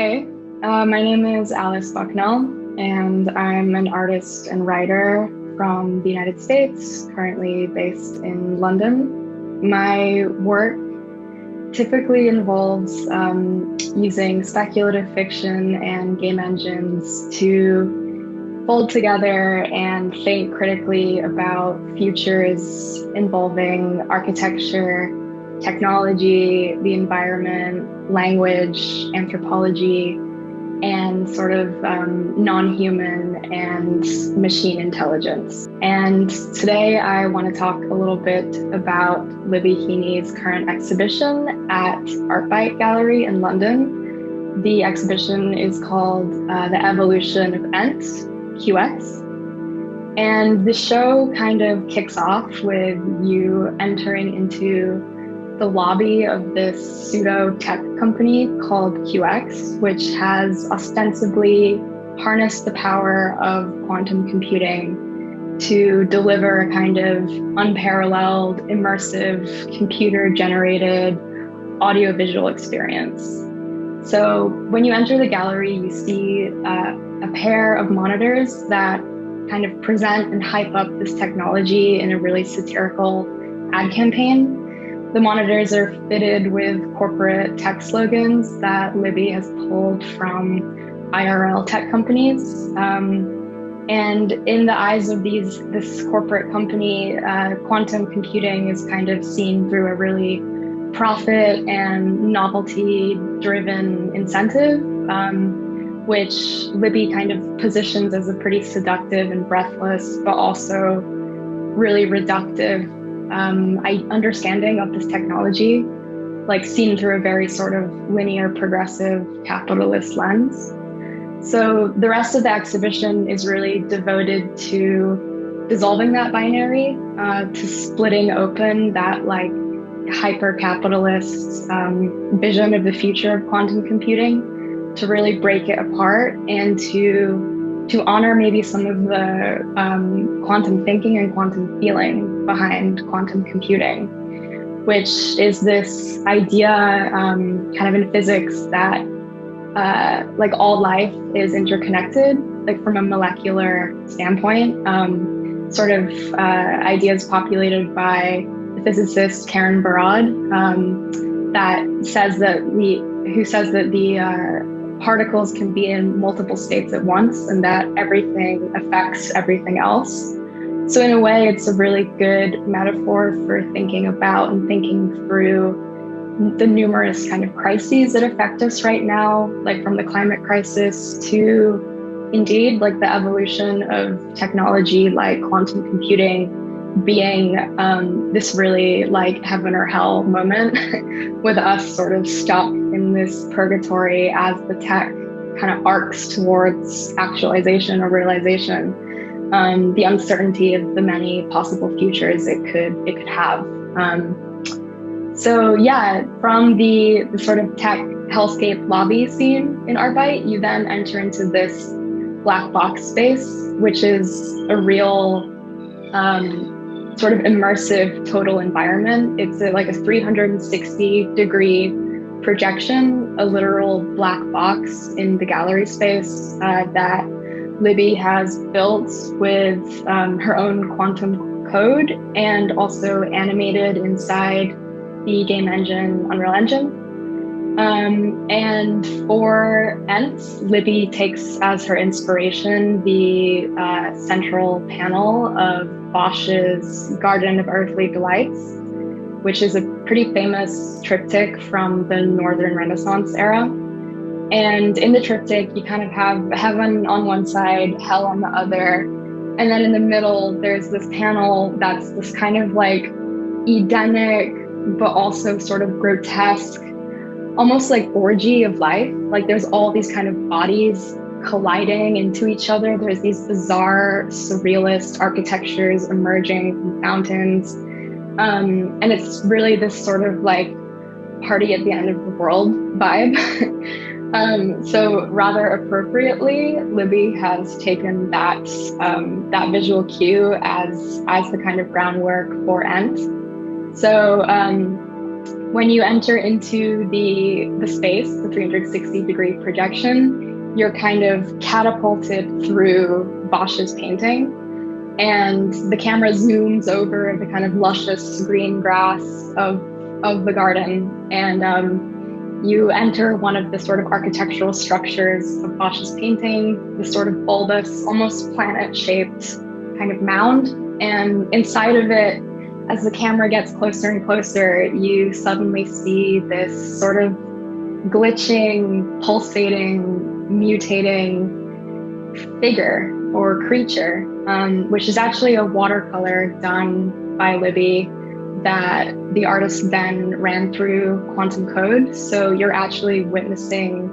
Hey, my name is Alice Bucknell, and I'm an artist and writer from the United States, currently based in London. My work typically involves using speculative fiction and game engines to fold together and think critically about futures involving architecture, technology, the environment, language, anthropology, and sort of non-human and machine intelligence. And today I want to talk a little bit about Libby Heaney's current exhibition at Artbyte Gallery in London. The exhibition is called The Evolution of Ent, QX. And the show kind of kicks off with you entering into the lobby of this pseudo tech company called QX, which has ostensibly harnessed the power of quantum computing to deliver a kind of unparalleled, immersive, computer-generated audiovisual experience. So when you enter the gallery, you see a pair of monitors that kind of present and hype up this technology in a really satirical ad campaign. The monitors are fitted with corporate tech slogans that Libby has pulled from IRL tech companies. And in the eyes of this corporate company, quantum computing is kind of seen through a really profit and novelty-driven incentive, which Libby kind of positions as a pretty seductive and breathless, but also really reductive understanding of this technology, like seen through a very sort of linear, progressive, capitalist lens. So the rest of the exhibition is really devoted to dissolving that binary, to splitting open that like hyper-capitalist vision of the future of quantum computing, to really break it apart and to honor maybe some of the quantum thinking and quantum feeling behind quantum computing, which is this idea kind of in physics that like all life is interconnected, like from a molecular standpoint, sort of ideas populated by the physicist Karen Barad, who says that the particles can be in multiple states at once and that everything affects everything else. So in a way, it's a really good metaphor for thinking about and thinking through the numerous kind of crises that affect us right now, like from the climate crisis to indeed like the evolution of technology like quantum computing being this really like heaven or hell moment with us sort of stuck in this purgatory as the tech kind of arcs towards actualization or realization, the uncertainty of the many possible futures it could have. So yeah, from the sort of tech hellscape lobby scene in Artbyte, you then enter into this black box space, which is a real sort of immersive total environment. It's like a 360-degree projection, a literal black box in the gallery space that Libby has built with her own quantum code and also animated inside the game engine Unreal Engine. And for Ent, Libby takes as her inspiration the central panel of Bosch's Garden of Earthly Delights, which is a pretty famous triptych from the Northern Renaissance era. And in the triptych, you kind of have heaven on one side, hell on the other. And then in the middle, there's this panel that's this kind of like Edenic, but also sort of grotesque, almost like orgy of life. Like there's all these kind of bodies colliding into each other. There's these bizarre, surrealist architectures emerging from fountains. And it's really this sort of like party at the end of the world vibe. So rather appropriately, Libby has taken that visual cue as the kind of groundwork for Ent. So When you enter into the space, the 360-degree projection, you're kind of catapulted through Bosch's painting, and the camera zooms over the kind of luscious green grass of the garden, and you enter one of the sort of architectural structures of Bosch's painting, the sort of bulbous, almost planet-shaped kind of mound. And inside of it, as the camera gets closer and closer, you suddenly see this sort of glitching, pulsating, mutating figure or creature, which is actually a watercolor done by Libby that the artist then ran through quantum code. So you're actually witnessing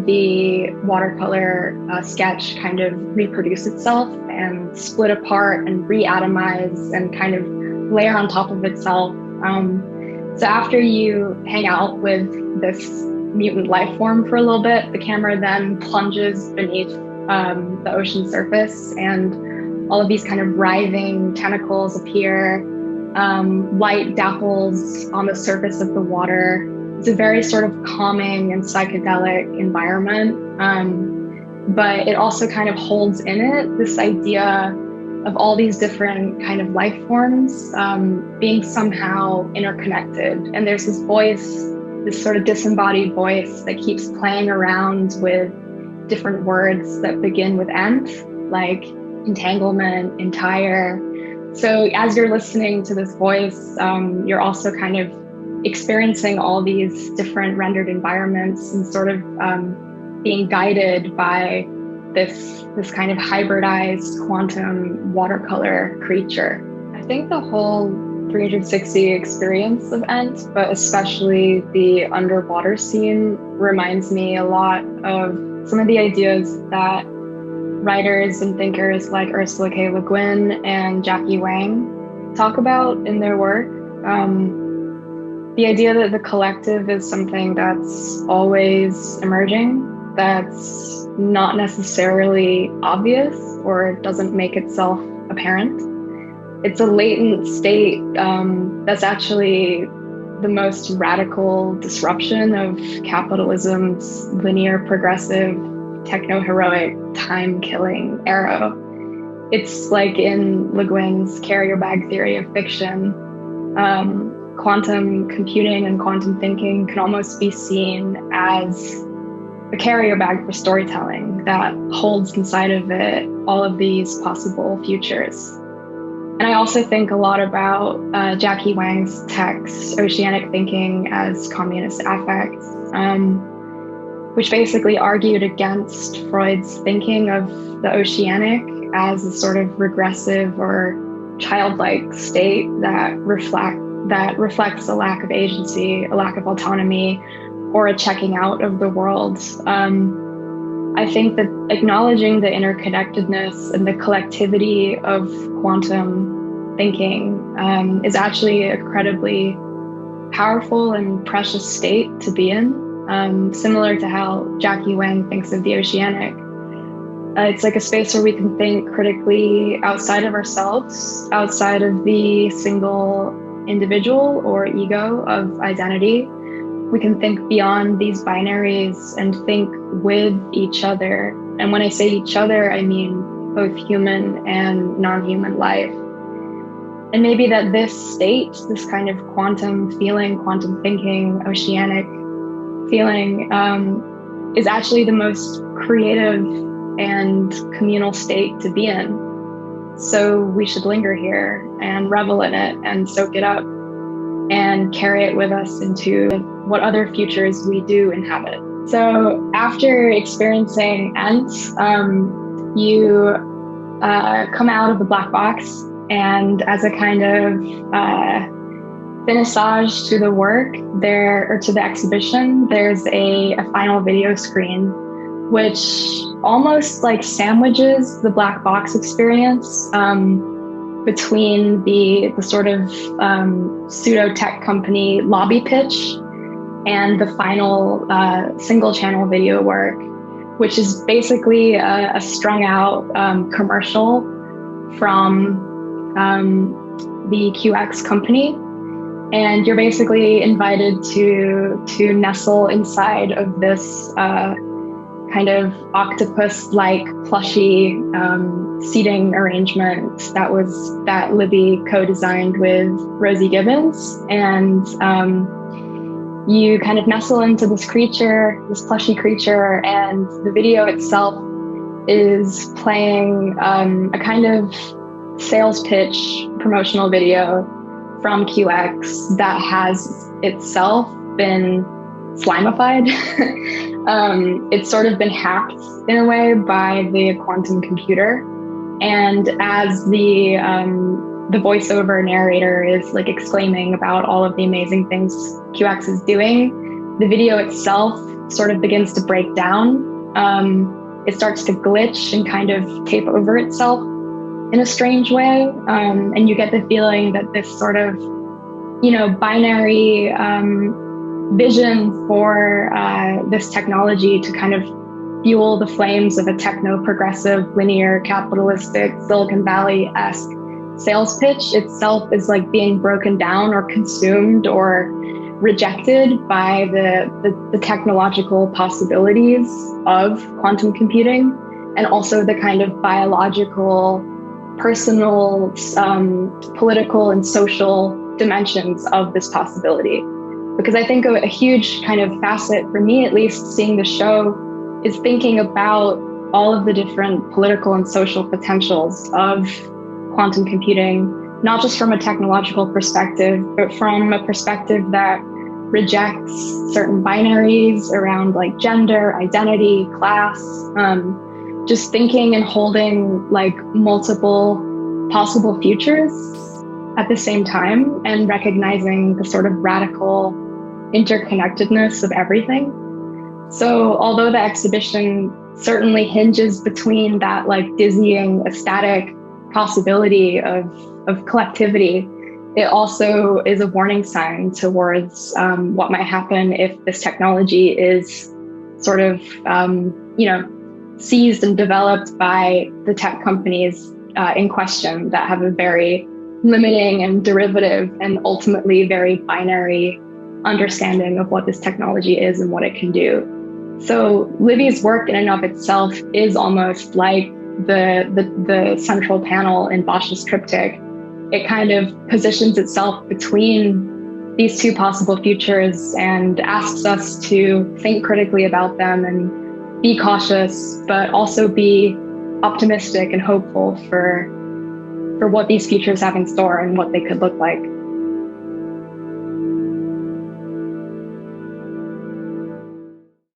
the watercolor sketch kind of reproduce itself and split apart and re-atomize and kind of layer on top of itself. So after you hang out with this mutant life form for a little bit, the camera then plunges beneath the ocean surface, and all of these kind of writhing tentacles appear. Light dapples on the surface of the water. It's a very sort of calming and psychedelic environment, but it also kind of holds in it this idea of all these different kind of life forms being somehow interconnected. And there's this voice, this sort of disembodied voice that keeps playing around with different words that begin with "ent," like entanglement, entire. So as you're listening to this voice, you're also kind of experiencing all these different rendered environments and sort of being guided by this kind of hybridized quantum watercolor creature. I think the whole 360 experience of Ent, but especially the underwater scene, reminds me a lot of some of the ideas that writers and thinkers like Ursula K. Le Guin and Jackie Wang talk about in their work. The idea that the collective is something that's always emerging, that's not necessarily obvious or doesn't make itself apparent. It's a latent state that's actually the most radical disruption of capitalism's linear, progressive, techno-heroic, time-killing arrow. It's like in Le Guin's carrier bag theory of fiction. Quantum computing and quantum thinking can almost be seen as a carrier bag for storytelling that holds inside of it all of these possible futures. And I also think a lot about Jackie Wang's text, Oceanic Thinking as Communist Affect, which basically argued against Freud's thinking of the oceanic as a sort of regressive or childlike state that reflects a lack of agency, a lack of autonomy, or a checking out of the world. I think that acknowledging the interconnectedness and the collectivity of quantum thinking is actually a incredibly powerful and precious state to be in, similar to how Jackie Wang thinks of the oceanic. It's like a space where we can think critically outside of ourselves, outside of the single individual or ego of identity. We can think beyond these binaries and think with each other. And when I say each other, I mean both human and non-human life. And maybe that this state, this kind of quantum feeling, quantum thinking, oceanic feeling, is actually the most creative and communal state to be in. So we should linger here and revel in it and soak it up and carry it with us into what other futures we do inhabit. So after experiencing Ent, you come out of the black box, and as a kind of finissage to the work or to the exhibition, there's a final video screen which almost like sandwiches the black box experience between the sort of pseudo tech company lobby pitch and the final single channel video work, which is basically a strung out commercial from the QX company. And you're basically invited to nestle inside of this kind of octopus-like plushy seating arrangement that Libby co-designed with Rosie Gibbons. And you kind of nestle into this creature, this plushy creature, and the video itself is playing a kind of sales pitch promotional video from QX that has itself been slimified. It's sort of been hacked in a way by the quantum computer. And as the voiceover narrator is like exclaiming about all of the amazing things QX is doing, the video itself sort of begins to break down. It starts to glitch and kind of tape over itself in a strange way. And you get the feeling that this sort of, binary vision for this technology to kind of fuel the flames of a techno-progressive, linear, capitalistic, Silicon Valley-esque sales pitch itself is like being broken down or consumed or rejected by the technological possibilities of quantum computing, and also the kind of biological, personal, political, and social dimensions of this possibility. Because I think a huge kind of facet, for me at least, seeing the show is thinking about all of the different political and social potentials of quantum computing, not just from a technological perspective, but from a perspective that rejects certain binaries around like gender, identity, class, just thinking and holding like multiple possible futures at the same time, and recognizing the sort of radical interconnectedness of everything. So although the exhibition certainly hinges between that like dizzying, ecstatic possibility of collectivity, it also is a warning sign towards what might happen if this technology is sort of, seized and developed by the tech companies in question that have a very limiting and derivative and ultimately very binary understanding of what this technology is and what it can do. So Libby's work in and of itself is almost like the central panel in Bosch's triptych. It kind of positions itself between these two possible futures and asks us to think critically about them and be cautious, but also be optimistic and hopeful for what these futures have in store and what they could look like.